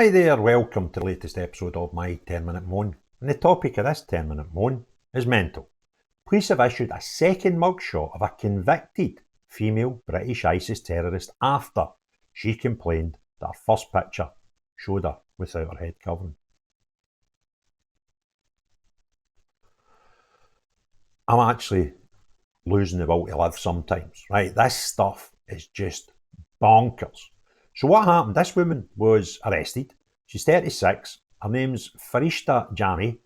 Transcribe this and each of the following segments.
Hi there, welcome to the latest episode of my 10-minute moan. And the topic of this 10-minute moan is mental. Police have issued a second mugshot of a convicted female British ISIS terrorist after she complained that her first picture showed her without her head covering. I'm actually losing the will to live sometimes, right? This stuff is just bonkers. So what happened? This woman was arrested. She's 36. Her name's Farishta Jami.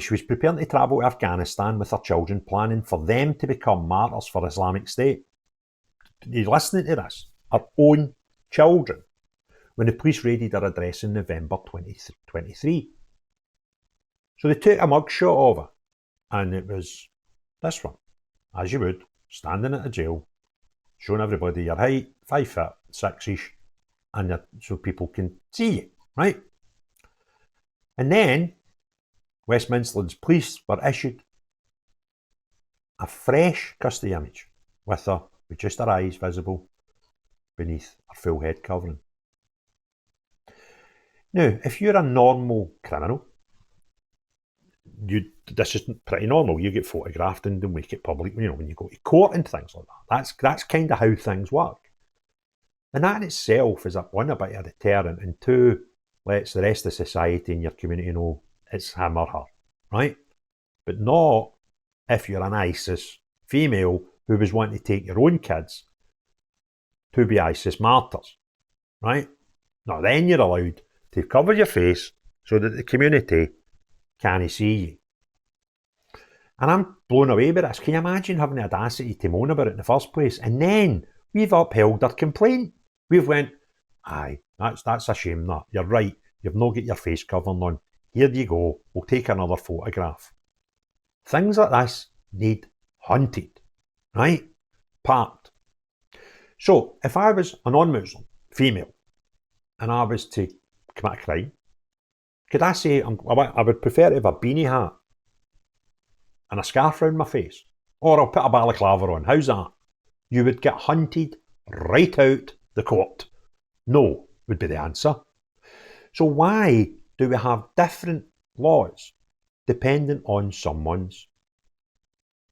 She was preparing to travel to Afghanistan with her children, planning for them to become martyrs for Islamic State. You're listening to this? Her own children. When the police raided her address in November 2023. So they took a mugshot of her, and it was this one, as you would, standing at a jail, showing everybody your height, 5 foot, 6-ish, and so people can see you, right? And then Westminster's police were issued a fresh custody image with her, with just her eyes visible beneath her full head covering. Now, if you're a normal criminal, this is pretty normal. You get photographed and they make it public, when you go to court and things like that. That's kind of how things work. And that in itself is, one, a bit of a deterrent, and two, lets the rest of society and your community know it's him or her, right? But not if you're an ISIS female who was wanting to take your own kids to be ISIS martyrs, right? Now then you're allowed to cover your face so that the community can't see you. And I'm blown away by this. Can you imagine having the audacity to moan about it in the first place? And then we've upheld their complaint. We've went, aye, that's a shame that. You're right, you've not got your face covering on. Here you go, we'll take another photograph. Things like this need hunted, right? Parked. So if I was a non-Muslim female and I was to commit a crime, could I say I would prefer to have a beanie hat and a scarf around my face? Or I'll put a balaclava on. How's that? You would get hunted right out the court. No, would be the answer. So why do we have different laws dependent on someone's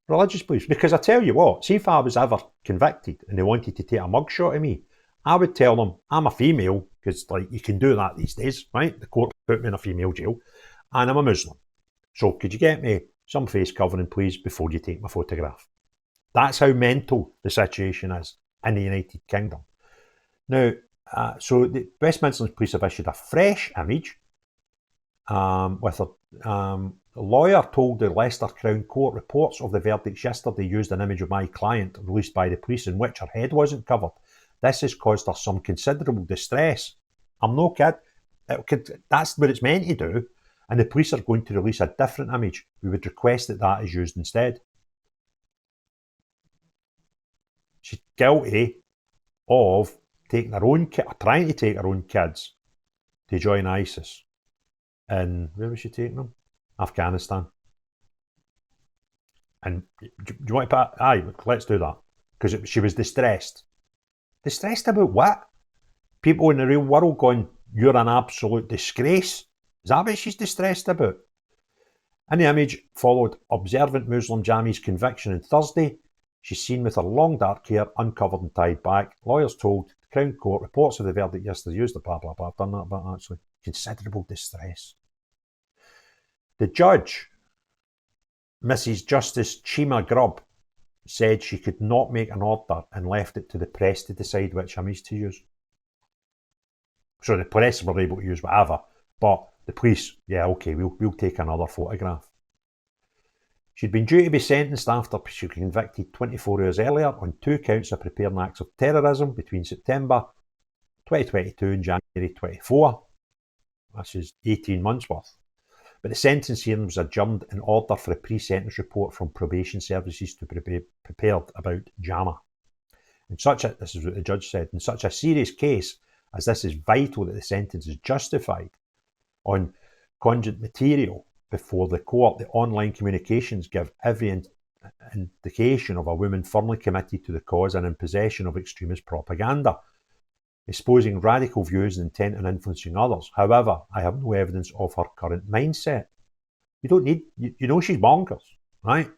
religious beliefs? Because I tell you what, see if I was ever convicted and they wanted to take a mugshot of me, I would tell them I'm a female, because you can do that these days, right? The court put me in a female jail, and I'm a Muslim. So could you get me some face covering, please, before you take my photograph? That's how mental the situation is in the United Kingdom. Now, so the Westminster police have issued a fresh image with a lawyer told the Leicester Crown Court reports of the verdicts yesterday used an image of my client released by the police in which her head wasn't covered. This has caused her some considerable distress. I'm no kid. That's what it's meant to do. And the police are going to release a different image. We would request that is used instead. She's guilty of trying to take her own kids to join ISIS. And where was she taking them? Afghanistan. And do you want to put? Aye, let's do that. Because she was distressed. Distressed about what? People in the real world going, you're an absolute disgrace. Is that what she's distressed about? In the image followed observant Muslim Jami's conviction on Thursday. She's seen with her long dark hair uncovered and tied back. Lawyers told the Crown Court reports of the verdict yesterday used the blah blah blah. I've done that bit actually. Considerable distress. The judge, Mrs. Justice Chima Grubb, said she could not make an order and left it to the press to decide which image to use. So the press were able to use whatever, but the police, yeah, okay, we'll take another photograph. She'd been due to be sentenced after she was convicted 24 hours earlier on 2 counts of preparing acts of terrorism between September 2022 and January 24. This is 18 months worth. But the sentence hearing was adjourned in order for a pre-sentence report from probation services to be prepared about Jama. This is what the judge said, in such a serious case as this is vital that the sentence is justified on cogent material before the court. The online communications give every indication of a woman firmly committed to the cause and in possession of extremist propaganda. espousing radical views and intent on influencing others. However, I have no evidence of her current mindset. You don't need, you know she's bonkers, right?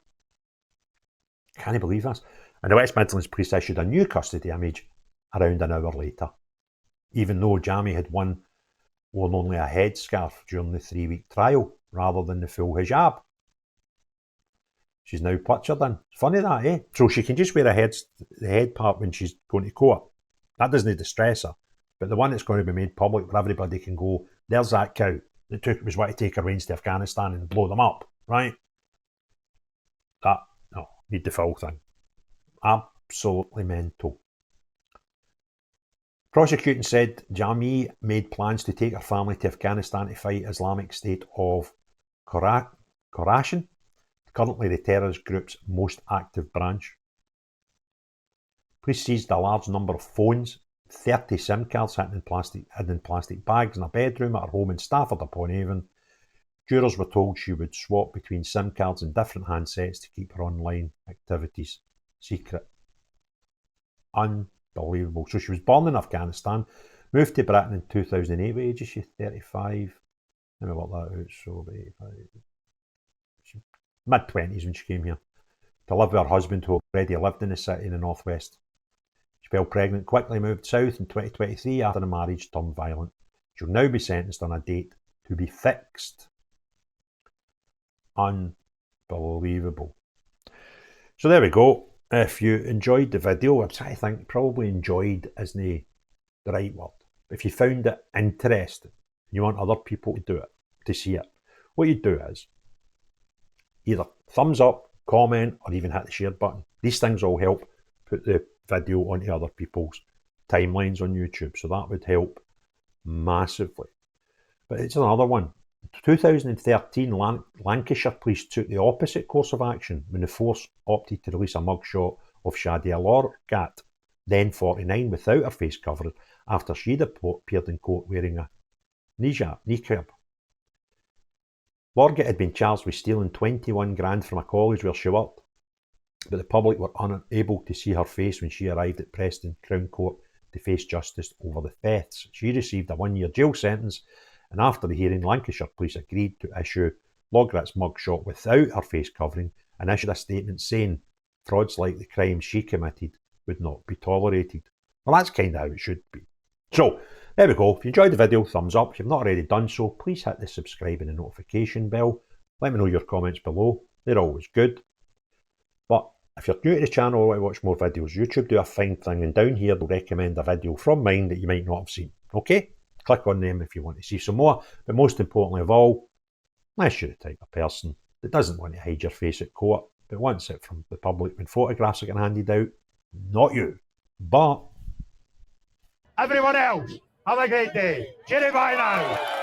Can't believe this. And the West Midlands Police issued a new custody image around an hour later, even though Jamie had worn only a headscarf during the 3-week trial rather than the full hijab. She's now pictured in. It's funny that, eh? So she can just wear the head part when she's going to court. That doesn't distress her. But the one that's going to be made public where everybody can go, there's that cow that was wanting to take her reins to Afghanistan and blow them up, right? That, no, need the full thing. Absolutely mental. Prosecuting said Jamie made plans to take her family to Afghanistan to fight Islamic State of Khorasan, currently the terrorist group's most active branch. Police seized a large number of phones, 30 SIM cards hidden in plastic bags in a bedroom at her home in Stafford-upon-Avon. Jurors were told she would swap between SIM cards and different handsets to keep her online activities secret. Unbelievable. So she was born in Afghanistan, moved to Britain in 2008. What age is she? 35. Let me work that out. So 85. Mid-20s when she came here to live with her husband, who already lived in the city in the northwest. She fell pregnant, quickly moved south in 2023 after the marriage turned violent. She'll now be sentenced on a date to be fixed. Unbelievable. So there we go. If you enjoyed the video, I'm trying to think, probably enjoyed isn't the right word. If you found it interesting, you want other people to do it, to see it, what you do is either thumbs up, comment, or even hit the share button. These things all help put the video onto other people's timelines on YouTube, so that would help massively. But it's another one. In 2013, Lancashire police took the opposite course of action when the force opted to release a mugshot of Shadia Lorgat, then 49, without her face covered after she'd appeared in court wearing a niqab. Lorgat had been charged with stealing 21 grand from a college where she worked, but the public were unable to see her face when she arrived at Preston Crown Court to face justice over the thefts. She received a 1-year jail sentence, and after the hearing, Lancashire police agreed to issue Lorgat's mugshot without her face covering and issued a statement saying frauds like the crimes she committed would not be tolerated. Well, that's kind of how it should be. So, there we go. If you enjoyed the video, thumbs up. If you've not already done so, please hit the subscribe and the notification bell. Let me know your comments below. They're always good. But if you're new to the channel or want to watch more videos, YouTube do a fine thing, and down here they'll recommend a video from mine that you might not have seen. Okay? Click on them if you want to see some more. But most importantly of all, unless you're the type of person that doesn't want to hide your face at court, but wants it from the public when photographs are getting handed out, not you. But everyone else, have a great day. Cheerio, bye now.